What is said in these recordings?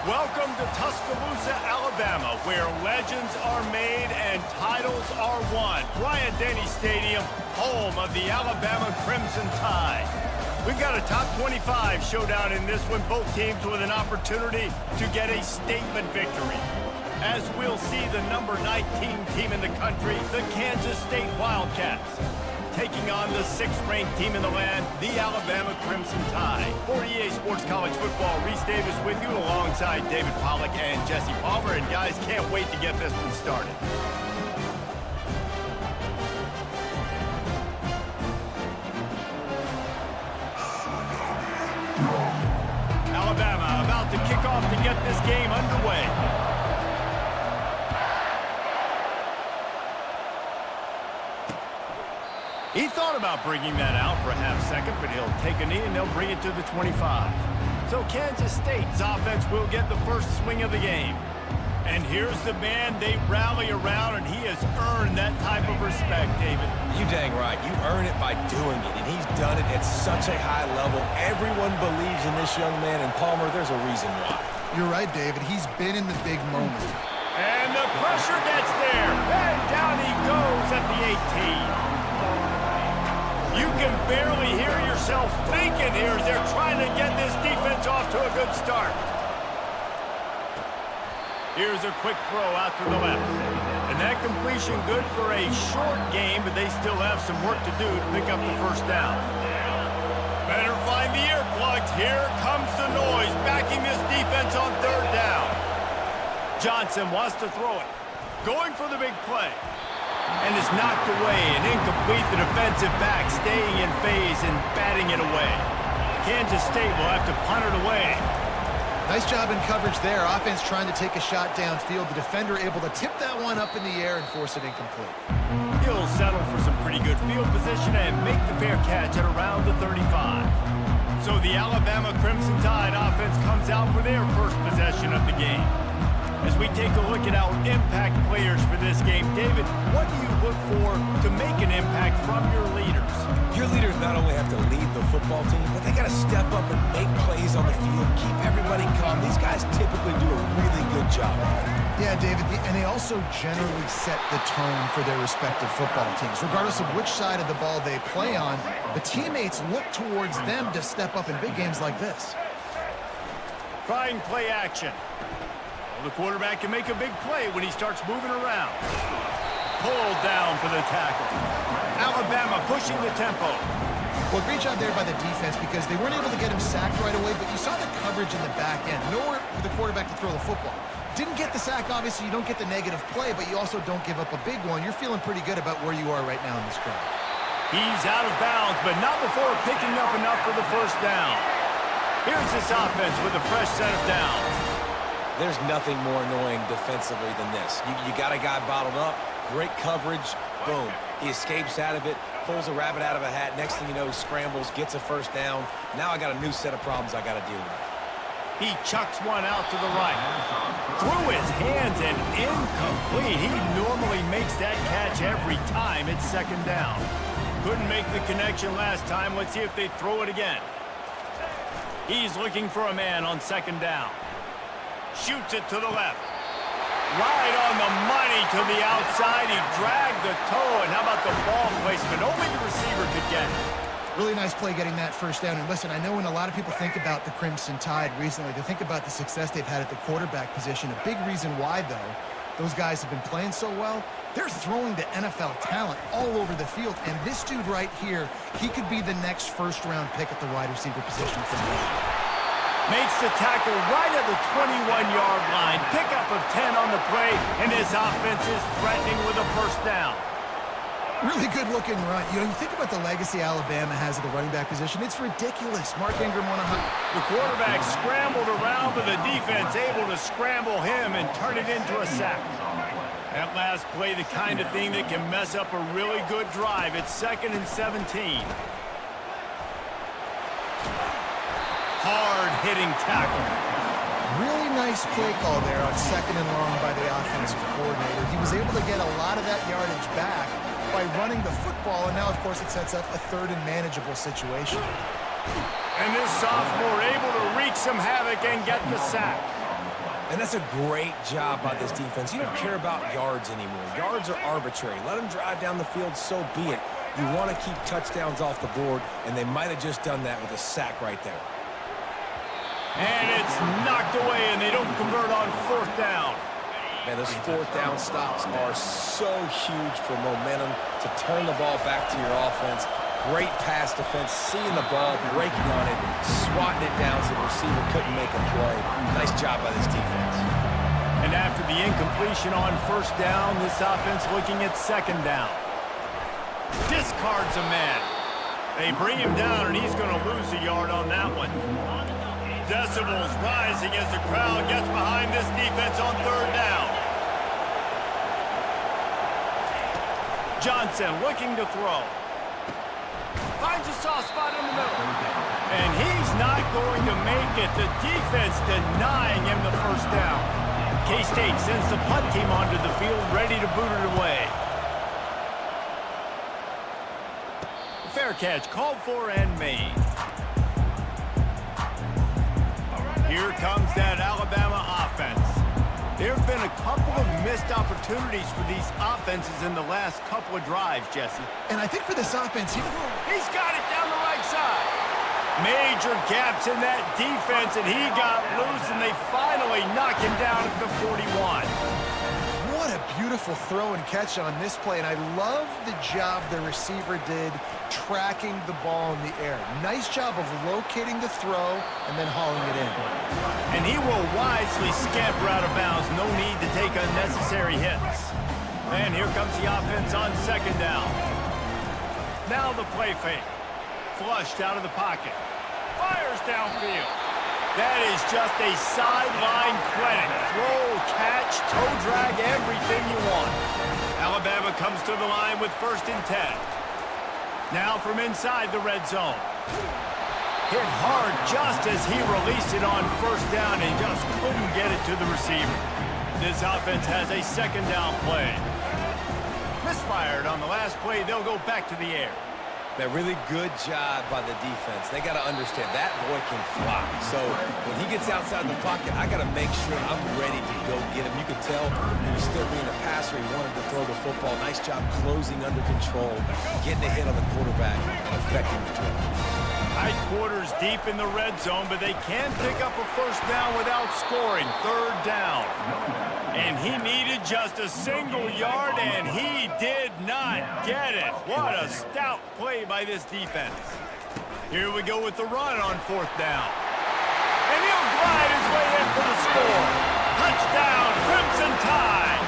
Welcome to Tuscaloosa, Alabama, where legends are made and titles are won. Bryant-Denny Stadium, home of the Alabama Crimson Tide. We've got a top 25 showdown in this one, both teams with an opportunity to get a statement victory. As we'll see the number 19 team in the country, the Kansas State Wildcats, taking on the 6th-ranked team in the land, the Alabama Crimson Tide. For EA Sports College Football, Reese Davis with you alongside David Pollack and Jesse Palmer. And guys, can't wait to get this one started. Alabama about to kick off to get this game underway. He thought about bringing that out for a half second, but he'll take a knee and they'll bring it to the 25. So Kansas State's offense will get the first swing of the game. And here's the man they rally around, and he has earned that type of respect, David. You dang right. You earn it by doing it, and he's done it at such a high level. Everyone believes in this young man, and Palmer, there's a reason why. You're right, David. He's been in the big moment. And the pressure gets there, and down he goes at the 18. You can barely hear yourself thinking here as they're trying to get this defense off to a good start. Here's a quick throw out to the left. And that completion good for a short game, but they still have some work to do to pick up the first down. Better find the earplugs. Here comes the noise, backing this defense on 3rd down. Johnson wants to throw it. Going for the big play. And it's knocked away and incomplete. The defensive back staying in phase and batting it away. Kansas State will have to punt it away. Nice job in coverage there. Offense trying to take a shot downfield. The defender able to tip that one up in the air and force it incomplete. He'll settle for some pretty good field position and make the fair catch at around the 35. So the Alabama Crimson Tide offense comes out for their first possession of the game. As we take a look at our impact players for this game, David, what do you look for to make an impact from your leaders? Your leaders not only have to lead the football team, but they got to step up and make plays on the field, keep everybody calm. These guys typically do a really good job. Yeah, David, and they also generally set the tone for their respective football teams. Regardless of which side of the ball they play on, the teammates look towards them to step up in big games like this. Trying play action. The quarterback can make a big play when he starts moving around. Pulled down for the tackle. Alabama pushing the tempo. Well, great job there by the defense because they weren't able to get him sacked right away, but you saw the coverage in the back end. Nowhere for the quarterback to throw the football. Didn't get the sack, obviously. You don't get the negative play, but you also don't give up a big one. You're feeling pretty good about where you are right now in this drive. He's out of bounds, but not before picking up enough for the first down. Here's this offense with a fresh set of downs. There's nothing more annoying defensively than this. You got a guy bottled up, great coverage, boom. He escapes out of it, pulls a rabbit out of a hat. Next thing you know, he scrambles, gets a first down. Now I got a new set of problems I got to deal with. He chucks one out to the right. Through his hands and incomplete. He normally makes that catch every time it's 2nd down. Couldn't make the connection last time. Let's see if they throw it again. He's looking for a man on 2nd down. Shoots it to the left. Right on the money to the outside. He dragged the toe. And how about the ball placement? Only the receiver could get it. Really nice play getting that first down. And listen, I know when a lot of people think about the Crimson Tide recently, they think about the success they've had at the quarterback position. A big reason why, though, those guys have been playing so well, they're throwing to NFL talent all over the field. And this dude right here, he could be the next first-round pick at the wide receiver position for me. Makes the tackle right at the 21-yard line. Pickup of 10 on the play, and his offense is threatening with a first down. Really good-looking run. You know, you think about the legacy Alabama has at the running back position. It's ridiculous. Mark Ingram won The quarterback scrambled around, but the defense able to scramble him and turn it into a sack. That last play, the kind of thing that can mess up a really good drive. It's 2nd and 17. Hard-hitting tackle. Really nice play call there on 2nd and long by the offensive coordinator. He was able to get a lot of that yardage back by running the football, and now, of course, it sets up a 3rd and manageable situation. And this sophomore able to wreak some havoc and get the sack. And that's a great job by this defense. You don't care about yards anymore. Yards are arbitrary. Let them drive down the field, so be it. You want to keep touchdowns off the board, and they might have just done that with a sack right there. And it's knocked away, and they don't convert on fourth down. Man, those fourth down stops are so huge for momentum to turn the ball back to your offense. Great pass defense, seeing the ball, breaking on it, swatting it down so the receiver couldn't make a play. Nice job by this defense. And after the incompletion on first down, this offense looking at second down. Discards a man. They bring him down, and he's going to lose a yard on that one. Decibels rising as the crowd gets behind this defense on third down. Johnson looking to throw. Finds a soft spot in the middle. And he's not going to make it. The defense denying him the first down. K-State sends the punt team onto the field, ready to boot it away. Fair catch called for and made. Here comes that Alabama offense. There have been a couple of missed opportunities for these offenses in the last couple of drives, Jesse. And I think for this offense, He's got it down the right side. Major gaps in that defense, and he got loose, and they finally knock him down at the 41. what a beautiful throw and catch on this play, and I love the job the receiver did tracking the ball in the air. Nice job of locating the throw and then hauling it in. And he will wisely scamper out of bounds. No need to take unnecessary hits. And here comes the offense on second down. Now the play fake. Flushed out of the pocket. Fires downfield. That is just a sideline credit. Throw, catch, toe drag, everything you want. Alabama comes to the line with 1st and 10. Now from inside the red zone. Hit hard just as he released it on 1st down and just couldn't get it to the receiver. This offense has a 2nd down play. Misfired on the last play. They'll go back to the air. That really good job by the defense. They got to understand that boy can fly. So when he gets outside the pocket, I got to make sure I'm ready to go get him. You could tell he was still being a passer. He wanted to throw the football. Nice job closing under control, getting a hit on the quarterback, and affecting the throw. Tight quarters deep in the red zone, but they can pick up a 1st down without scoring. 3rd down. And he needed just a single yard, and he did not get it. What a stout play by this defense. Here we go with the run on 4th down. And he'll glide his way in for the score. Touchdown, Crimson Tide.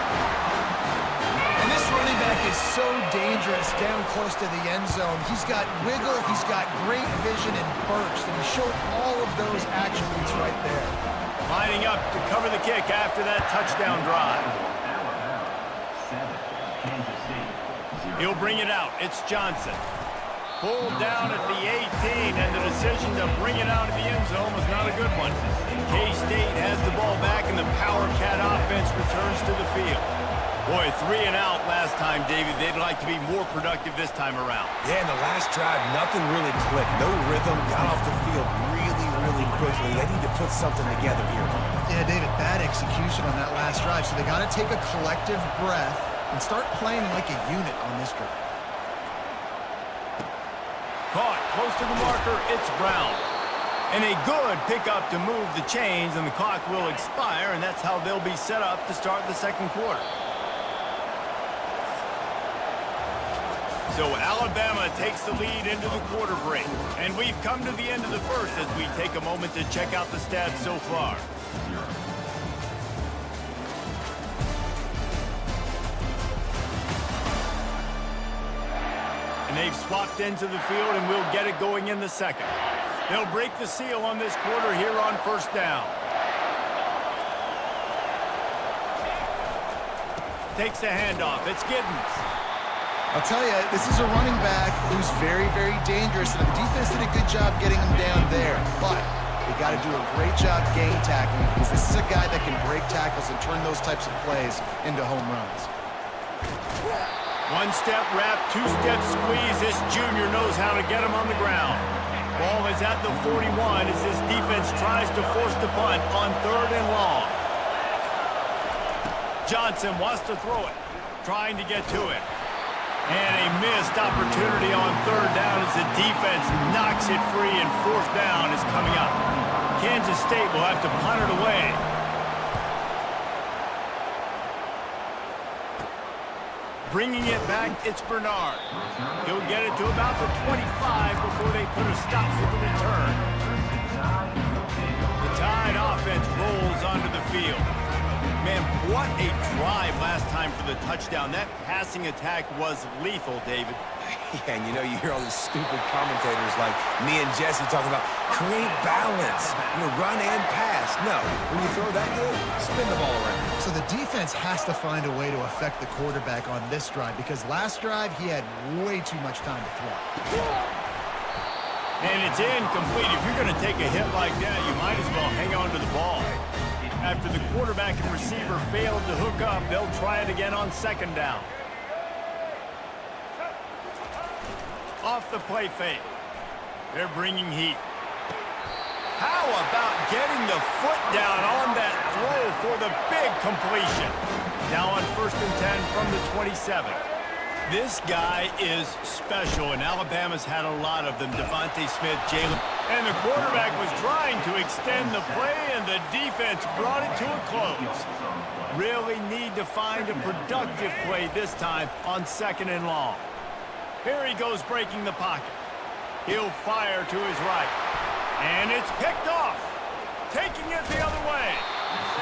And this running back is so dangerous down close to the end zone. He's got wiggle, he's got great vision and burst, and he showed all of those attributes right there. Lining up to cover the kick after that touchdown drive. He'll bring it out. It's Johnson. Pulled down at the 18, and the decision to bring it out of the end zone was not a good one. K-State has the ball back, and the Power Cat offense returns to the field. Boy, 3 and out last time, David. They'd like to be more productive this time around. Yeah, in the last drive, nothing really clicked. No rhythm, got off the field really quickly. They need to put something together here. Yeah, David, bad execution on that last drive, so they got to take a collective breath and start playing like a unit on this drive. Caught close to the marker, it's Brown. And a good pickup to move the chains, and the clock will expire, and that's how they'll be set up to start the 2nd quarter. So Alabama takes the lead into the quarter break. And we've come to the end of the 1st as we take a moment to check out the stats so far. And they've swapped into the field, and we'll get it going in the 2nd. They'll break the seal on this quarter here on 1st down. Takes the handoff. It's Giddens. I'll tell you, this is a running back who's very, very dangerous, and the defense did a good job getting him down there. But they got to do a great job game tackling, because this is a guy that can break tackles and turn those types of plays into home runs. 1-step wrap, 2-step squeeze. This junior knows how to get him on the ground. Ball is at the 41 as this defense tries to force the punt on 3rd and long. Johnson wants to throw it, trying to get to it. And a missed opportunity on third down as the defense knocks it free, and fourth down is coming up. Kansas State will have to punt it away. Bringing it back, it's Bernard. He'll get it to about the 25 before they put a stop to the return. The Tide offense rolls onto the field. Man, what a drive last time for the touchdown. That passing attack was lethal, David. Yeah, and you hear all these stupid commentators like me and Jesse talking about create balance, run and pass. No, when you throw that good, spin the ball around. So the defense has to find a way to affect the quarterback on this drive, because last drive he had way too much time to throw. And it's incomplete. If you're going to take a hit like that, you might as well hang on to the ball. After the quarterback and receiver failed to hook up, they'll try it again on second down. Off the play fake. They're bringing heat. How about getting the foot down on that throw for the big completion? Now on 1st and 10 from the 27. This guy is special, and Alabama's had a lot of them. Devontae Smith, Jalen. And the quarterback was trying to extend the play, and the defense brought it to a close. Really need to find a productive play this time on 2nd and long. Here he goes breaking the pocket. He'll fire to his right. And it's picked off. Taking it the other way.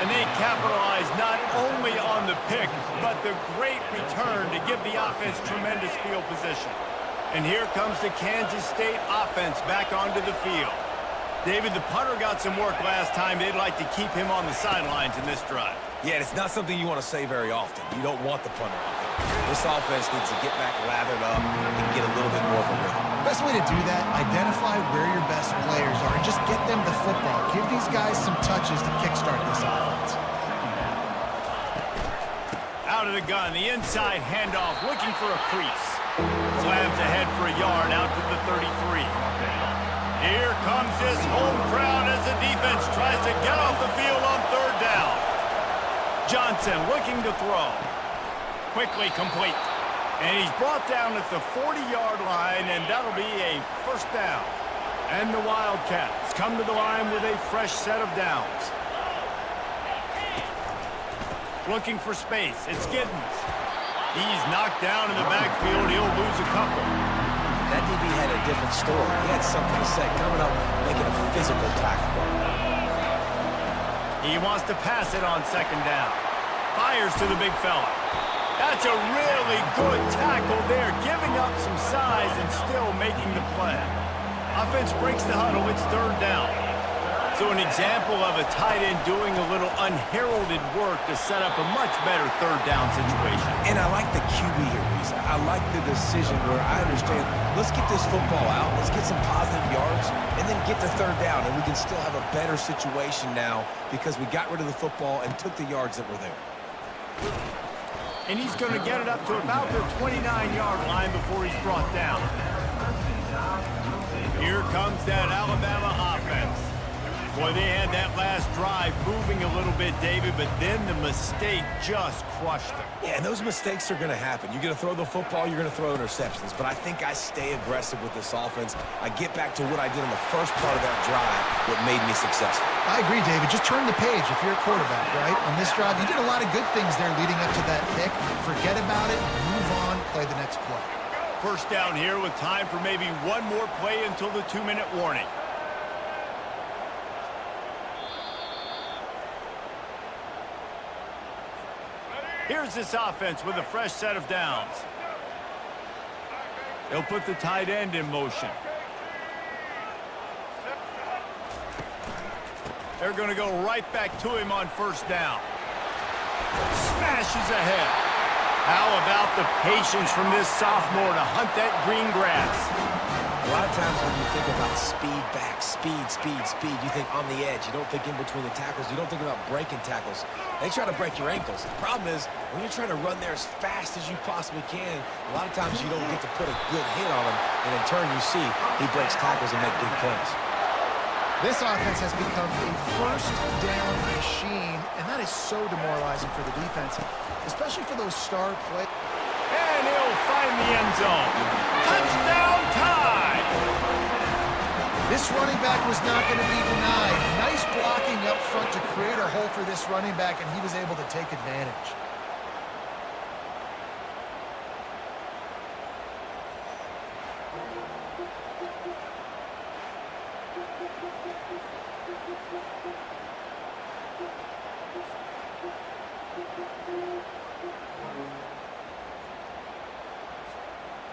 And they capitalize not only on the pick, but the great return to give the offense tremendous field position. And here comes the Kansas State offense back onto the field. David, the punter got some work last time. They'd like to keep him on the sidelines in this drive. Yeah, it's not something you want to say very often. You don't want the punter out there. This offense needs to get back lathered up and get a little bit more of a rhythm. Best way to do that, identify where your best players are and just get them the football. Give these guys some touches to kickstart this offense. Out of the gun, the inside handoff, looking for a crease. Slams ahead for a yard out to the 33. Here comes this home crowd as the defense tries to get off the field on third down. Johnson looking to throw. Quickly complete. And he's brought down at the 40-yard line, and that'll be a first down. And the Wildcats come to the line with a fresh set of downs. Looking for space. It's Giddens. He's knocked down in the backfield. He'll lose a couple. That DB had a different story. He had something to say. Coming up, making a physical tackle. He wants to pass it on second down. Fires to the big fella. That's a really good tackle there, giving up some size and still making the play. Offense breaks the huddle. It's third down. So an example of a tight end doing a little unheralded work to set up a much better third down situation. And I like the QB here, Reese. I like the decision where I understand, let's get this football out, let's get some positive yards, and then get to third down, and we can still have a better situation now because we got rid of the football and took the yards that were there. And he's going to get it up to about the 29-yard line before he's brought down. Here comes that Alabama offense. Boy, they had that last drive moving a little bit, David, but then the mistake just crushed them. Yeah, and those mistakes are going to happen. You're going to throw the football, you're going to throw interceptions. But I think I stay aggressive with this offense. I get back to what I did in the first part of that drive, what made me successful. I agree, David. Just turn the page if you're a quarterback, right? On this drive, you did a lot of good things there leading up to that pick. Forget about it, move on, play the next play. First down here with time for maybe one more play until the 2-minute warning. Here's this offense with a fresh set of downs. They'll put the tight end in motion. They're going to go right back to him on first down. Smashes ahead. How about the patience from this sophomore to hunt that green grass? A lot of times when you think about speed back, speed, you think on the edge. You don't think in between the tackles. You don't think about breaking tackles. They try to break your ankles. The problem is when you're trying to run there as fast as you possibly can, a lot of times you don't get to put a good hit on him, and in turn you see he breaks tackles and makes big plays. This offense has become a first down machine, and that is so demoralizing for the defense, especially for those star players. And he'll find the end zone. Touchdown tie! This running back was not going to be denied. Nice blocking up front to create a hole for this running back, and he was able to take advantage.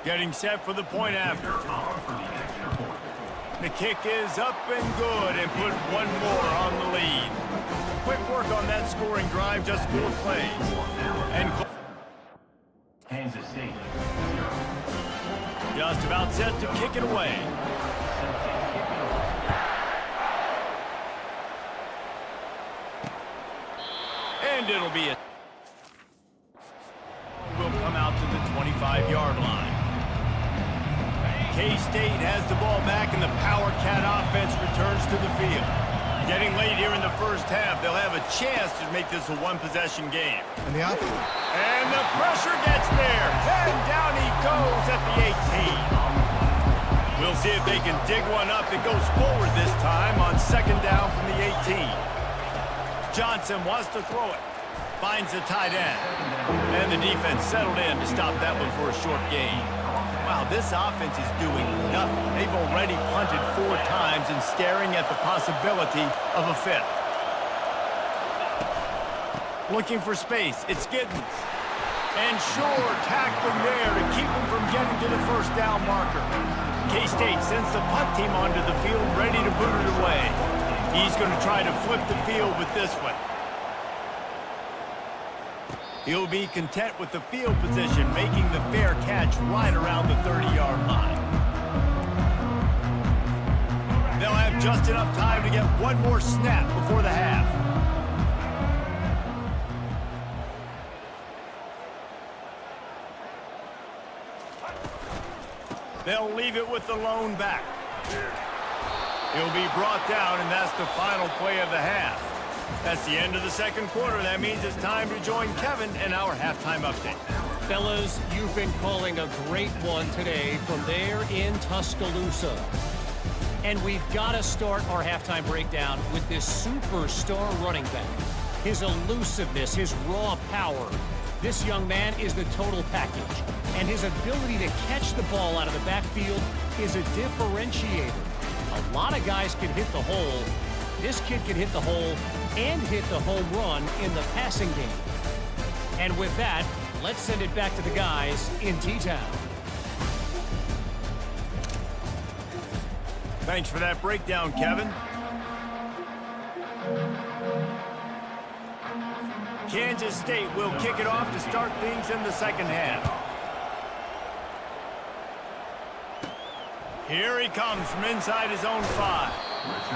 Getting set for the point after. The kick is up and good and put one more on the lead. Quick work on that scoring drive, just 4 plays. And Kansas State. just about set to kick it away. And it'll be a will come out to the 25-yard line. K-State has the ball back, and the Power Cat offense returns to the field. Getting late here in the first half, they'll have a chance to make this a one-possession game. And the pressure gets there, and down he goes at the 18. We'll see if they can dig one up that goes forward this time on second down from the 18. Johnson wants to throw it. Finds the tight end. And the defense settled in to stop that one for a short gain. Wow, this offense is doing nothing. They've already punted 4 times and staring at the possibility of a 5th. Looking for space, it's Giddens. And sure, tackling there to keep him from getting to the first down marker. K-State sends the punt team onto the field, ready to boot it away. He's going to try to flip the field with this one. He'll be content with the field position, making the fair catch right around the 30-yard line. They'll have just enough time to get one more snap before the half. They'll leave it with the lone back. He'll be brought down, and that's the final play of the half. That's the end of the second quarter. That means it's time to join Kevin in our halftime update. Fellas, you've been calling a great one today from there in Tuscaloosa. And we've got to start our halftime breakdown with this superstar running back. His elusiveness, his raw power. This young man is the total package. And his ability to catch the ball out of the backfield is a differentiator. A lot of guys can hit the hole. This kid can hit the hole and hit the home run in the passing game. And with that, let's send it back to the guys in T-Town. Thanks for that breakdown, Kevin. Kansas State will kick it off to start things in the second half. Here he comes from inside his own 5.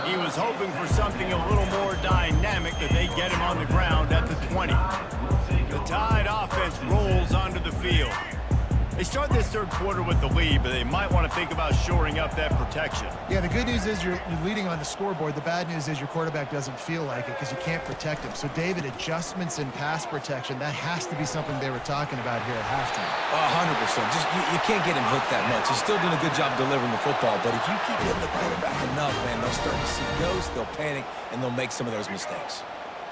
He was hoping for something a little more dynamic, that they get him on the ground at the 20. The Tide offense rolls onto the field. They start this third quarter with the lead, but they might want to think about shoring up that protection. Yeah, the good news is you're leading on the scoreboard. The bad news is your quarterback doesn't feel like it because you can't protect him. So, David, adjustments in pass protection, that has to be something they were talking about here at halftime. 100%. Just you can't get him hit that much. He's still doing a good job delivering the football, but if you keep hitting the quarterback enough, man, they'll start to see ghosts, they'll panic, and they'll make some of those mistakes.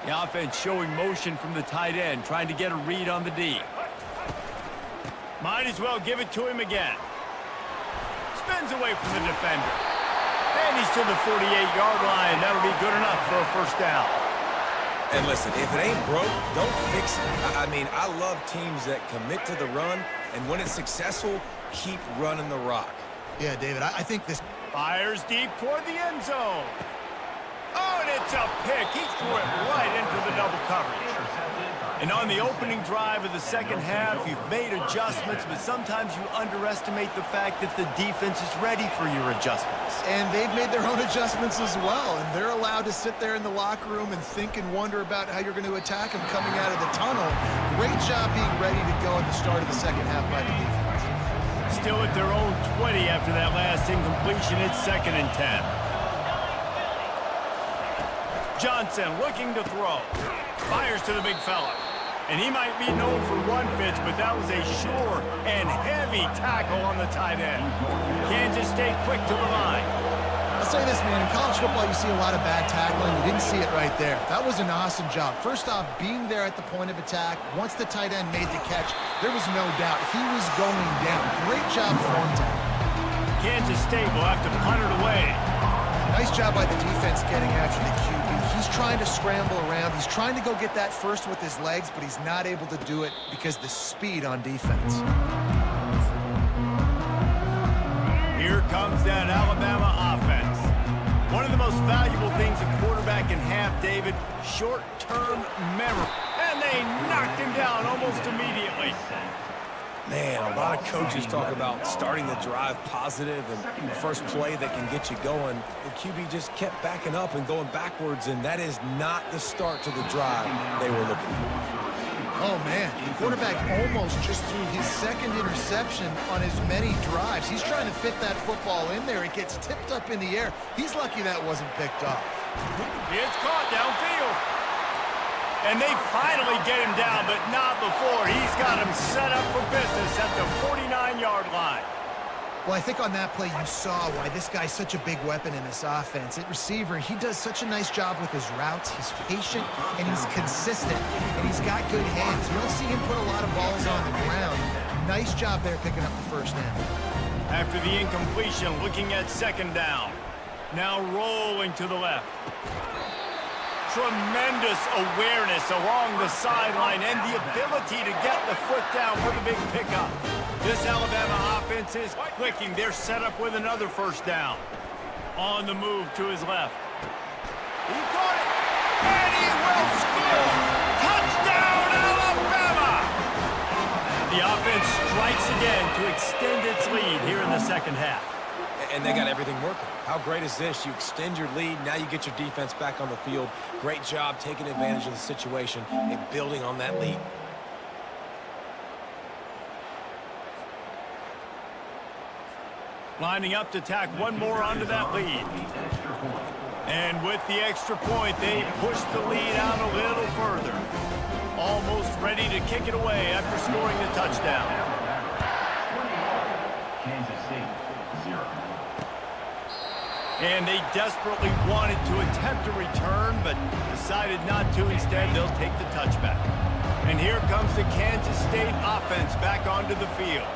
The offense showing motion from the tight end, trying to get a read on the D. Might as well give it to him again. Spins away from the defender. And he's to the 48-yard line. That'll be good enough for a first down. And listen, if it ain't broke, don't fix it. I mean, I love teams that commit to the run, and when it's successful, keep running the rock. Yeah, David, I think this... Fires deep toward the end zone. Oh, and it's a pick. He threw it right into the double coverage. And on the opening drive of the second half, you've made adjustments, but sometimes you underestimate the fact that the defense is ready for your adjustments. And they've made their own adjustments as well, and they're allowed to sit there in the locker room and think and wonder about how you're going to attack them coming out of the tunnel. Great job being ready to go at the start of the second half by the defense. Still at their own 20 after that last incompletion. It's 2nd and 10. Johnson looking to throw. Fires to the big fella. And he might be known for run fits, but that was a sure and heavy tackle on the tight end. Kansas State quick to the line. I'll say this, man. In college football, you see a lot of bad tackling. You didn't see it right there. That was an awesome job. First off, being there at the point of attack. Once the tight end made the catch, there was no doubt he was going down. Great job form tackle. Kansas State will have to punt it away. Nice job by the defense getting after the QB. He's trying to scramble around. He's trying to go get that first with his legs, but he's not able to do it because of the speed on defense. Here comes that Alabama offense. One of the most valuable things a quarterback can have, David, short-term memory. And they knocked him down almost immediately. Man, a lot of coaches talk about starting the drive positive and the first play that can get you going. The QB just kept backing up and going backwards, and that is not the start to the drive they were looking for. Oh, man. The quarterback almost just threw his second interception on as many drives. He's trying to fit that football in there. It gets tipped up in the air. He's lucky that wasn't picked up. It's caught downfield. And they finally get him down, but not before. He's got him set up for business at the 49-yard line. Well, I think on that play you saw why this guy's such a big weapon in this offense. At receiver, he does such a nice job with his routes. He's patient, and he's consistent, and he's got good hands. You don't see him put a lot of balls on the ground. Nice job there picking up the first down. After the incompletion, looking at second down. Now rolling to the left. Tremendous awareness along the sideline and the ability to get the foot down for the big pickup. This Alabama offense is clicking. They're set up with another first down. On the move to his left. He got it, and he will score! Touchdown, Alabama! The offense strikes again to extend its lead here in the second half. And they got everything working. How great is this? You extend your lead, now you get your defense back on the field. Great job taking advantage of the situation and building on that lead. Lining up to tack one more onto that lead. And with the extra point, they push the lead out a little further. Almost ready to kick it away after scoring the touchdown. Kansas State, 0. And they desperately wanted to attempt a return, but decided not to. Instead, they'll take the touchback. And here comes the Kansas State offense back onto the field.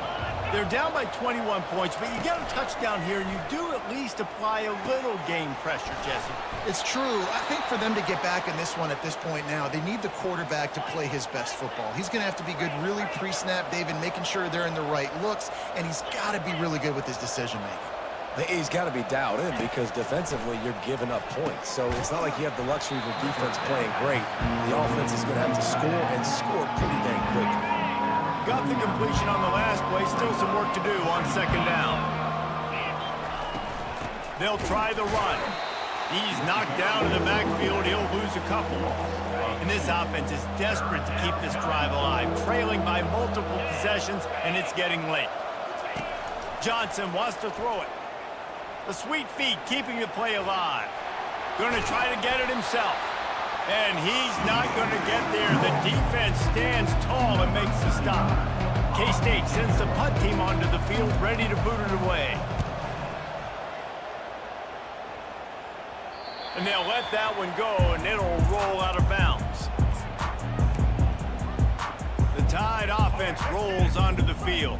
They're down by 21 points, but you get a touchdown here, and you do at least apply a little game pressure, Jesse. It's true. I think for them to get back in this one at this point now, they need the quarterback to play his best football. He's going to have to be good really pre-snap, David, making sure they're in the right looks, and he's got to be really good with his decision-making. He's got to be dialed in because defensively you're giving up points. So it's not like you have the luxury of your defense playing great. The offense is going to have to score and score pretty dang quickly. Got the completion on the last play. Still some work to do on second down. They'll try the run. He's knocked down in the backfield. He'll lose a couple. And this offense is desperate to keep this drive alive, trailing by multiple possessions, and it's getting late. Johnson wants to throw it. The sweet feet keeping the play alive. Going to try to get it himself. And he's not going to get there. The defense stands tall and makes the stop. K-State sends the punt team onto the field, ready to boot it away. And they'll let that one go, and it'll roll out of bounds. The Tide offense rolls onto the field.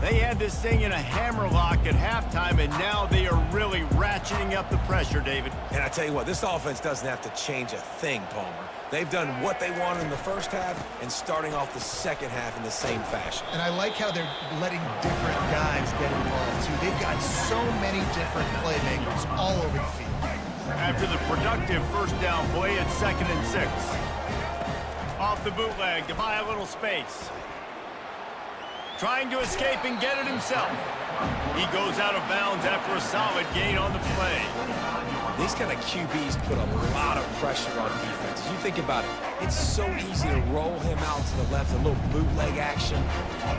They had this thing in a hammerlock at halftime, and now they are really ratcheting up the pressure, David. And I tell you what, this offense doesn't have to change a thing, Palmer. They've done what they wanted in the first half and starting off the second half in the same fashion. And I like how they're letting different guys get involved, too. They've got so many different playmakers all over the field. After the productive first down play at 2nd and 6. Off the bootleg to buy a little space. Trying to escape and get it himself. He goes out of bounds after a solid gain on the play. These kind of QBs put a lot of pressure on defense. You think about it, it's so easy to roll him out to the left, a little bootleg action.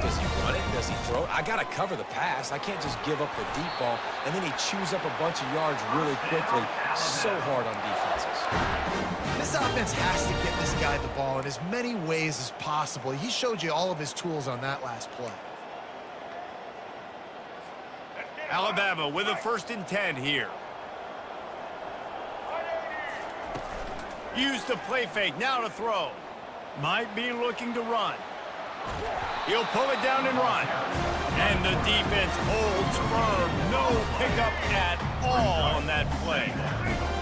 Does he run it? Does he throw it? I got to cover the pass. I can't just give up the deep ball. And then he chews up a bunch of yards really quickly. So hard on defenses. This offense has to get this guy the ball in as many ways as possible. He showed you all of his tools on that last play. Alabama with a 1st and 10 here. Use the play fake, now to throw. Might be looking to run. He'll pull it down and run. And the defense holds firm. No pickup at all on that play.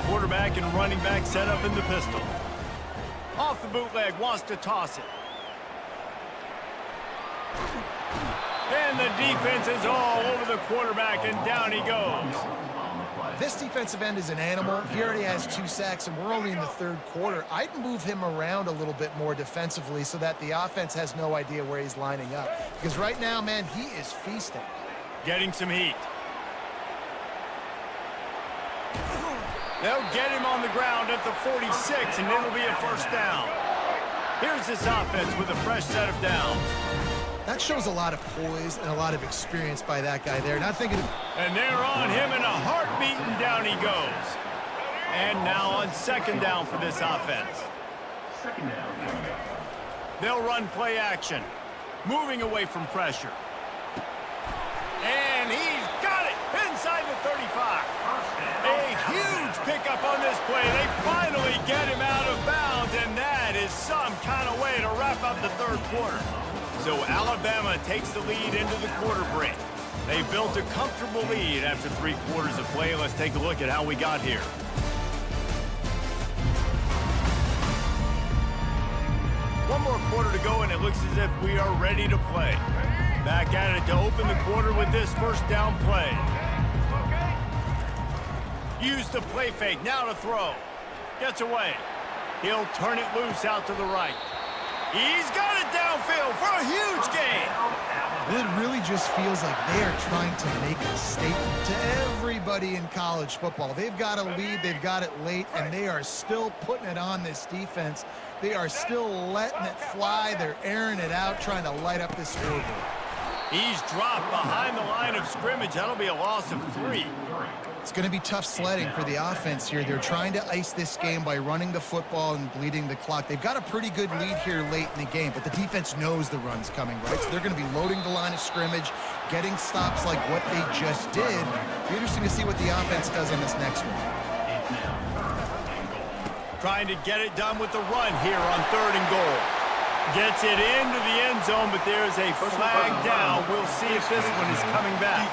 Quarterback and running back set up in the pistol. Off the bootleg, wants to toss it. And the defense is all over the quarterback, and down he goes. This defensive end is an animal. He already has 2 sacks, and we're only in the 3rd quarter. I'd move him around a little bit more defensively so that the offense has no idea where he's lining up. Because right now, man, he is feasting. Getting some heat. They'll get him on the ground at the 46, and it'll be a 1st down. Here's this offense with a fresh set of downs. That shows a lot of poise and a lot of experience by that guy there. Not thinking... And they're on him in a heartbeat, and down he goes. And now on 2nd down for this offense. 2nd down. They'll run play action, moving away from pressure. And he's got it inside the 35. A huge pickup on this play. They finally get him out of bounds, and that is some kind of way to wrap up the 3rd quarter. So Alabama takes the lead into the quarter break. They built a comfortable lead after 3 quarters of play. Let's take a look at how we got here. One more quarter to go, and it looks as if we are ready to play. Back at it to open the quarter with this 1st down play. Use the play fake, now to throw. Gets away. He'll turn it loose out to the right. He's got it downfield for a huge gain. It really just feels like they are trying to make a statement to everybody in college football. They've got a lead, they've got it late, and they are still putting it on this defense. They are still letting it fly. They're airing it out, trying to light up this scoreboard. He's dropped behind the line of scrimmage. That'll be a loss of 3. It's going to be tough sledding for the offense here. They're trying to ice this game by running the football and bleeding the clock. They've got a pretty good lead here late in the game, but the defense knows the run's coming, right? So they're going to be loading the line of scrimmage, getting stops like what they just did. It'll be interesting to see what the offense does on this next one. Trying to get it done with the run here on 3rd and goal. Gets it into the end zone, but there's a flag down. We'll see if this one is coming back.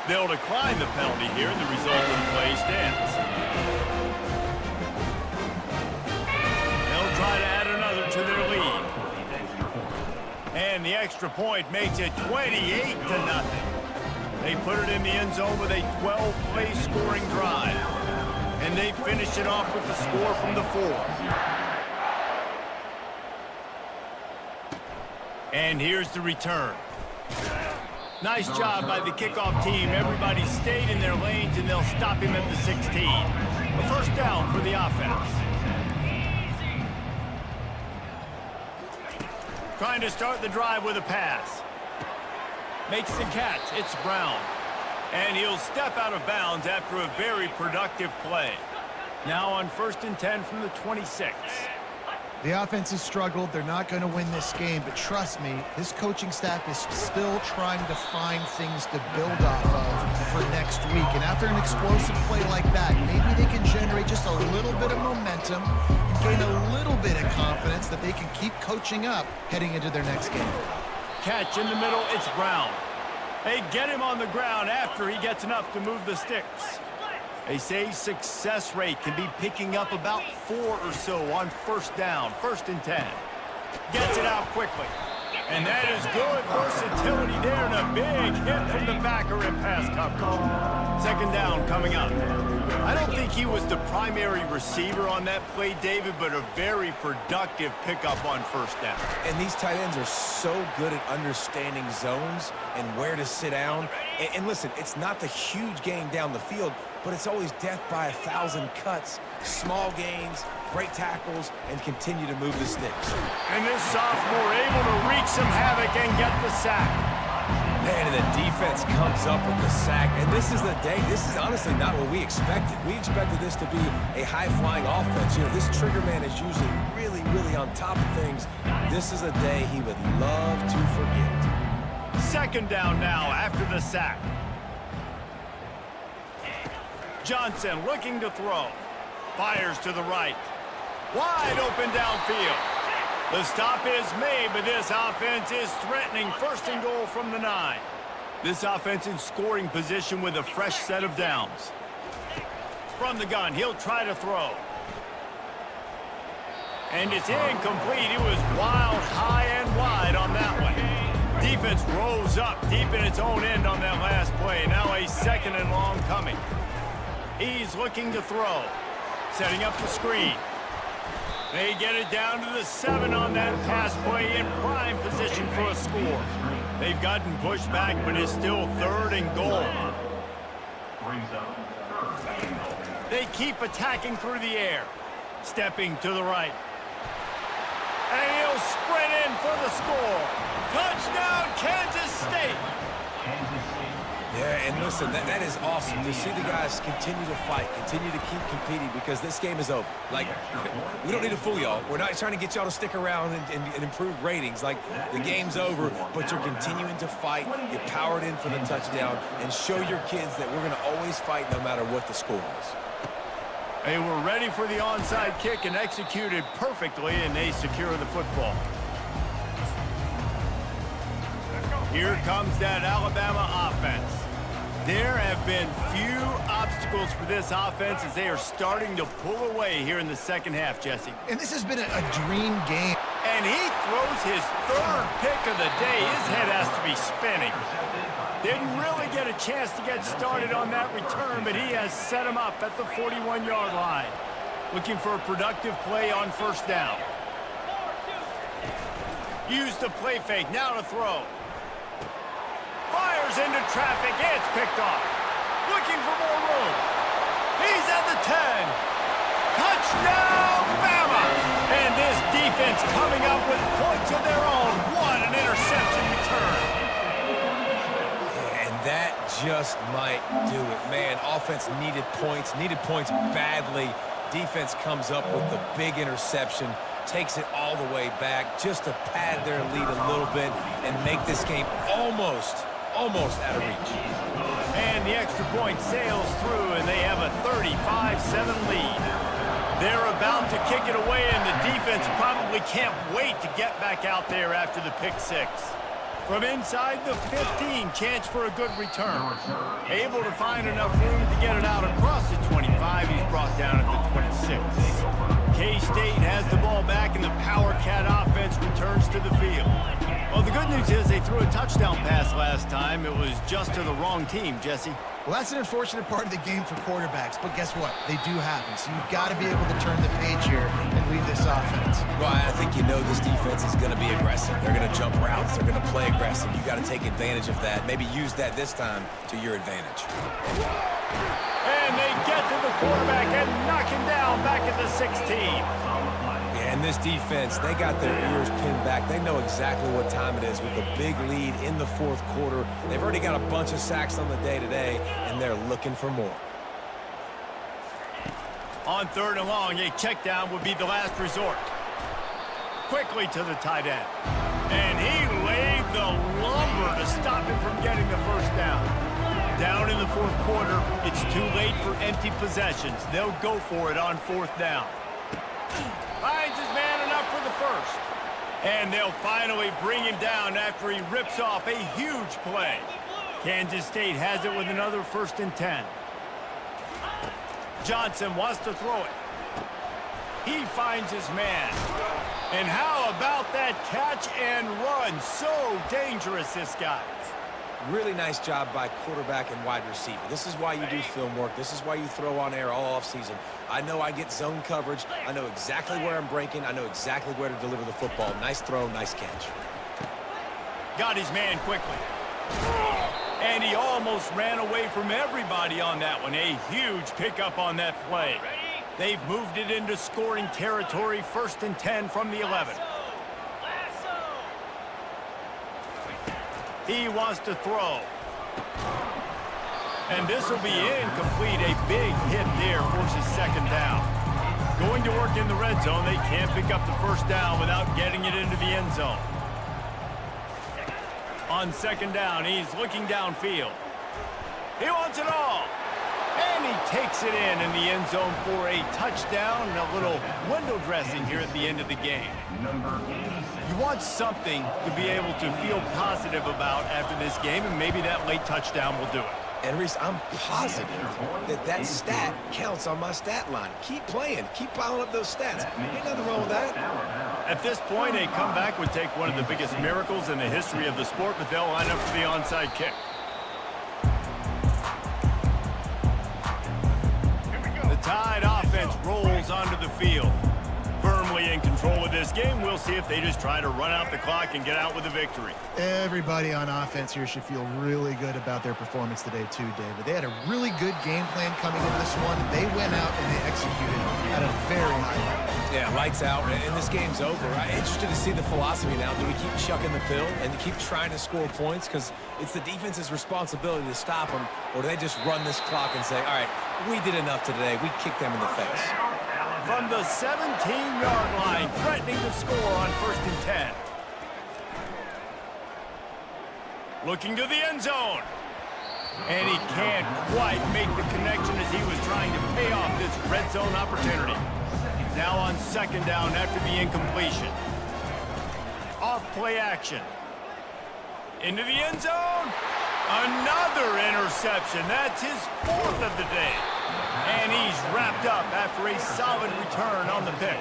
They'll decline the penalty here, and the result of the play stands. They'll try to add another to their lead. And the extra point makes it 28-0. They put it in the end zone with a 12-play scoring drive. And they finish it off with the score from the 4. And here's the return. Nice job by the kickoff team. Everybody stayed in their lanes, and they'll stop him at the 16. A 1st down for the offense. Trying to start the drive with a pass. Makes the catch. It's Brown. And he'll step out of bounds after a very productive play. Now on 1st and 10 from the 26. The offense has struggled. They're not going to win this game, but trust me, this coaching staff is still trying to find things to build off of for next week. And after an explosive play like that, maybe they can generate just a little bit of momentum and gain a little bit of confidence that they can keep coaching up heading into their next game. Catch in the middle, it's Brown. They get him on the ground after he gets enough to move the sticks. They say success rate can be picking up about 4 or so on 1st down, 1st and 10. Gets it out quickly. And that is good versatility there, and a big hit from the backer in pass coverage. 2nd down coming up. I don't think he was the primary receiver on that play, David, but a very productive pickup on 1st down. And these tight ends are so good at understanding zones and where to sit down. And listen, it's not the huge gain down the field, but it's always death by 1,000 cuts, small gains, break tackles, and continue to move the sticks. And this sophomore able to wreak some havoc and get the sack. Man, and the defense comes up with the sack. And this is the day. This is honestly not what we expected. We expected this to be a high-flying offense. You know, this trigger man is usually really, really on top of things. This is a day he would love to forget. Second down now after the sack. Johnson looking to throw. Fires to the right. Wide open downfield. The stop is made, but this offense is threatening first and goal from the 9. This offense in scoring position with a fresh set of downs. From the gun, he'll try to throw. And it's incomplete. He was wild, high, and wide on that one. Defense rose up deep in its own end on that last play. Now a second and long coming. He's looking to throw. Setting up the screen. They get it down to the 7 on that pass play in prime position for a score. They've gotten pushed back, but it's still third and goal. They keep attacking through the air. Stepping to the right. And he'll sprint in for the score. Touchdown, Kansas State. Yeah, and listen, that is awesome to see the guys continue to fight, continue to keep competing, because this game is over. Like, we don't need to fool y'all. We're not trying to get y'all to stick around and improve ratings. Like, the game's over, but you're continuing to fight. You powered in for the touchdown, and show your kids that we're going to always fight no matter what the score is. They were ready for the onside kick and executed perfectly, and they secure the football. Here comes that Alabama offense. There have been few obstacles for this offense as they are starting to pull away here in the second half, Jesse. And this has been a dream game. And he throws his third pick of the day. His head has to be spinning. Didn't really get a chance to get started on that return, but he has set him up at the 41-yard line. Looking for a productive play on first down. Use the play fake, now to throw. Fires into traffic, it's picked off. Looking for more room. He's at the 10. Touchdown, Bama! And this defense coming up with points of their own. What an interception return. And that just might do it. Man, offense needed points badly. Defense comes up with the big interception, takes it all the way back just to pad their lead a little bit and make this game almost out of reach. And the extra point sails through, and they have a 35-7 lead. They're about to kick it away, and the defense probably can't wait to get back out there after the pick 6. From inside the 15, chance for a good return. Able to find enough room to get it out across the 25. He's brought down at the 26. K-State has the ball back, and the Power Cat offense returns to the field. Well, the good news is they threw a touchdown pass last time. It was just to the wrong team, Jesse. Well, that's an unfortunate part of the game for quarterbacks, but guess what? They do happen, so you've got to be able to turn the page here and lead this offense. Well, I think you know this defense is going to be aggressive. They're going to jump routes. They're going to play aggressive. You've got to take advantage of that. Maybe use that this time to your advantage. And they get to the quarterback and knock him down back at the 16. And this defense, they got their ears pinned back. They know exactly what time it is with the big lead in the fourth quarter. They've already got a bunch of sacks on the day today, and they're looking for more. On third and long, a check down would be the last resort. Quickly to the tight end. And he laid the lumber to stop him from getting the first down. Down in the fourth quarter, it's too late for empty possessions. They'll go for it on fourth down. Finds his man enough for the first. And they'll finally bring him down after he rips off a huge play. Kansas State has it with another 1st and 10. Johnson wants to throw it. He finds his man. And how about that catch and run? So dangerous, this guy. Really nice job by quarterback and wide receiver. This is why you do film work. This is why you throw on air all offseason. I know I get zone coverage. I know exactly where I'm breaking. I know exactly where to deliver the football. Nice throw, nice catch. Got his man quickly. And he almost ran away from everybody on that one. A huge pickup on that play. They've moved it into scoring territory. 1st and 10 from the 11. He wants to throw. And this will be incomplete. A big hit there forces second down. Going to work in the red zone. They can't pick up the first down without getting it into the end zone. On second down, he's looking downfield. He wants it all. And he takes it in the end zone for a touchdown and a little window dressing here at the end of the game. You want something to be able to feel positive about after this game, and maybe that late touchdown will do it. And Reese, I'm positive that stat counts on my stat line. Keep playing. Keep piling up those stats. Ain't nothing wrong with that. At this point, a comeback would take one of the biggest miracles in the history of the sport, but they'll line up for the onside kick. The Tide offense rolls onto the field. Firmly in control of this game. We'll see if they just try to run out the clock and get out with a victory. Everybody on offense here should feel really good about their performance today too, David. They had a really good game plan coming into this one. They went out and they executed at a very high level. Yeah, lights out, and this game's over. I'm interested to see the philosophy now. Do we keep chucking the pill and keep trying to score points? Because it's the defense's responsibility to stop them, or do they just run this clock and say, all right, we did enough today. We kicked them in the face. From the 17-yard line, threatening to score on 1st and 10. Looking to the end zone. And he can't quite make the connection as he was trying to pay off this red zone opportunity. Now on second down after the incompletion. Off play action. Into the end zone. Another interception. That's his 4th of the day. And he's wrapped up after a solid return on the pick.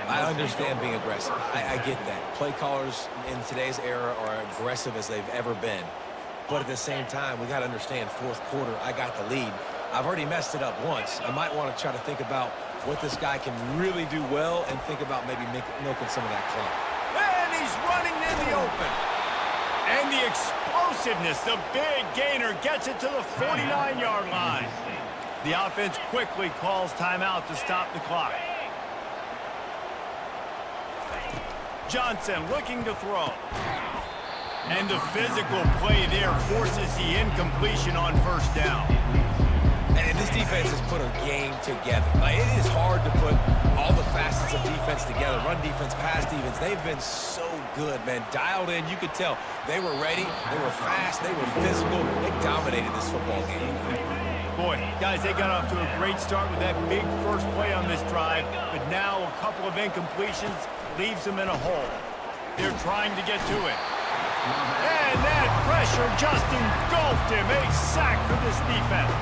I understand being aggressive. I get that. Play callers in today's era are aggressive as they've ever been. But at the same time, we got to understand, fourth quarter, I got the lead. I've already messed it up once. I might want to try to think about what this guy can really do well and think about maybe milking some of that clock. And he's running in the open. And the explosiveness, the big gainer gets it to the 49-yard line. The offense quickly calls timeout to stop the clock. Johnson looking to throw. And the physical play there forces the incompletion on 1st down. And this defense has put a game together. It is hard to put all the facets of defense together. Run defense, pass defense. They've been so good, man. Dialed in. You could tell they were ready. They were fast. They were physical. They dominated this football game. Boy, guys, they got off to a great start with that big first play on this drive. But now a couple of incompletions leaves them in a hole. They're trying to get to it. And that pressure just engulfed him. A sack for this defense.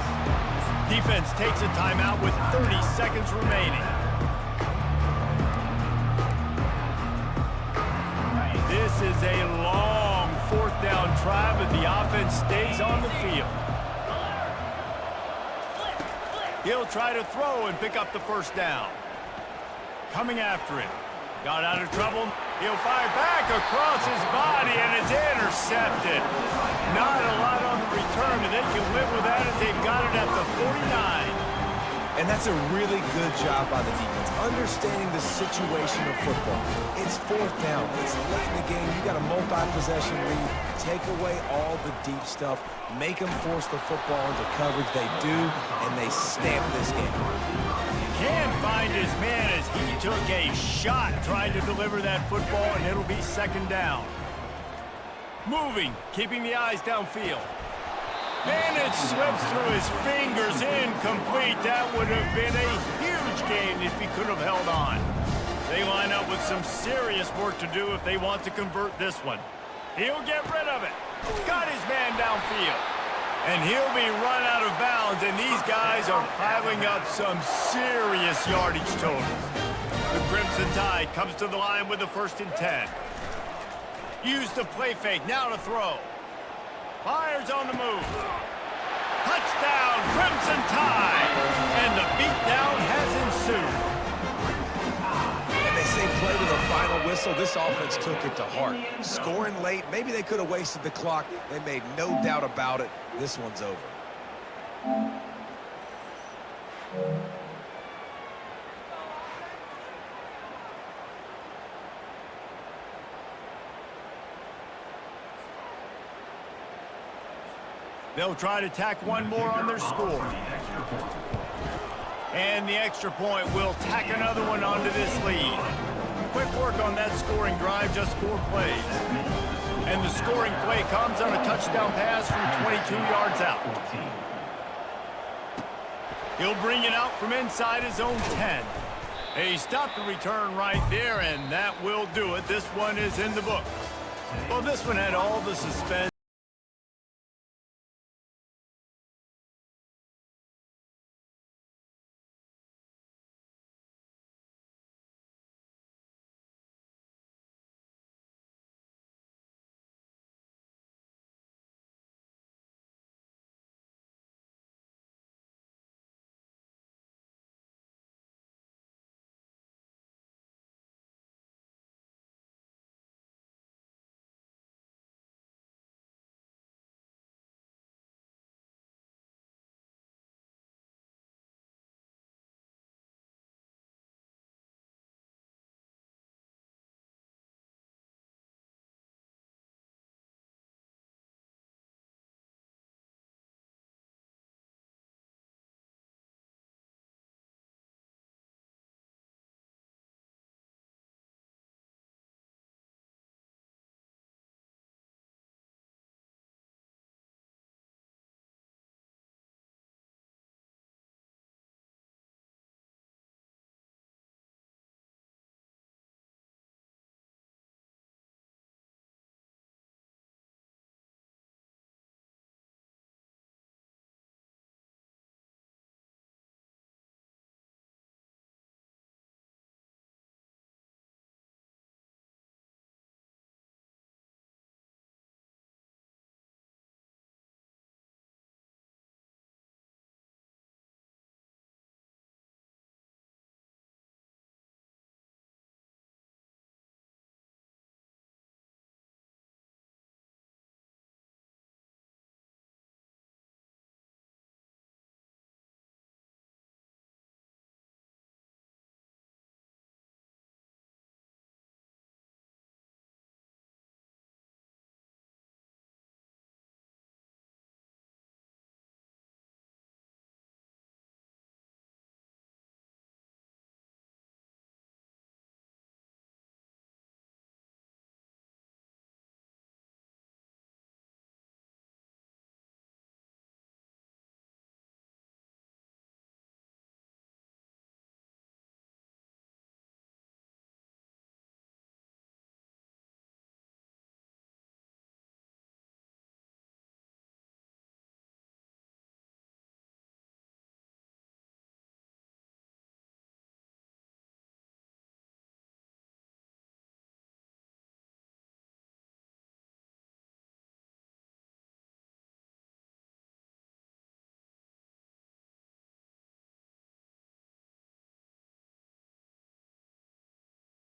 Defense takes a timeout with 30 seconds remaining. This is a long 4th down try, but the offense stays on the field. He'll try to throw and pick up the 1st down. Coming after it. Got out of trouble. He'll fire back across his body, and it's intercepted. Not a lot on the return, and they can live with that as they've got it at the 49. And that's a really good job by the defense, understanding the situation of football. It's 4th down. It's late in the game. You got a multi-possession lead. Take away all the deep stuff. Make them force the football into coverage. They do, and they stamp this game. Can't find his man as he took a shot trying to deliver that football, and it'll be 2nd down. Moving, keeping the eyes downfield. And it slips through his fingers, incomplete. That would have been a huge gain if he could have held on. They line up with some serious work to do if they want to convert this one. He'll get rid of it. Got his man downfield. And he'll be run out of bounds, and these guys are piling up some serious yardage totals. The Crimson Tide comes to the line with the 1st and 10. Use the play fake, now to throw. Fires on the move. Touchdown, Crimson Tide! And the beatdown has ensued. And they say play to the final whistle. This offense took it to heart. Scoring late, maybe they could have wasted the clock. They made no doubt about it. This one's over. They'll try to tack one more on their score. And the extra point will tack another one onto this lead. Quick work on that scoring drive, just 4 plays. And the scoring play comes on a touchdown pass from 22 yards out. He'll bring it out from inside his own 10. He stopped the return right there, and that will do it. This one is in the book. Well, this one had all the suspense.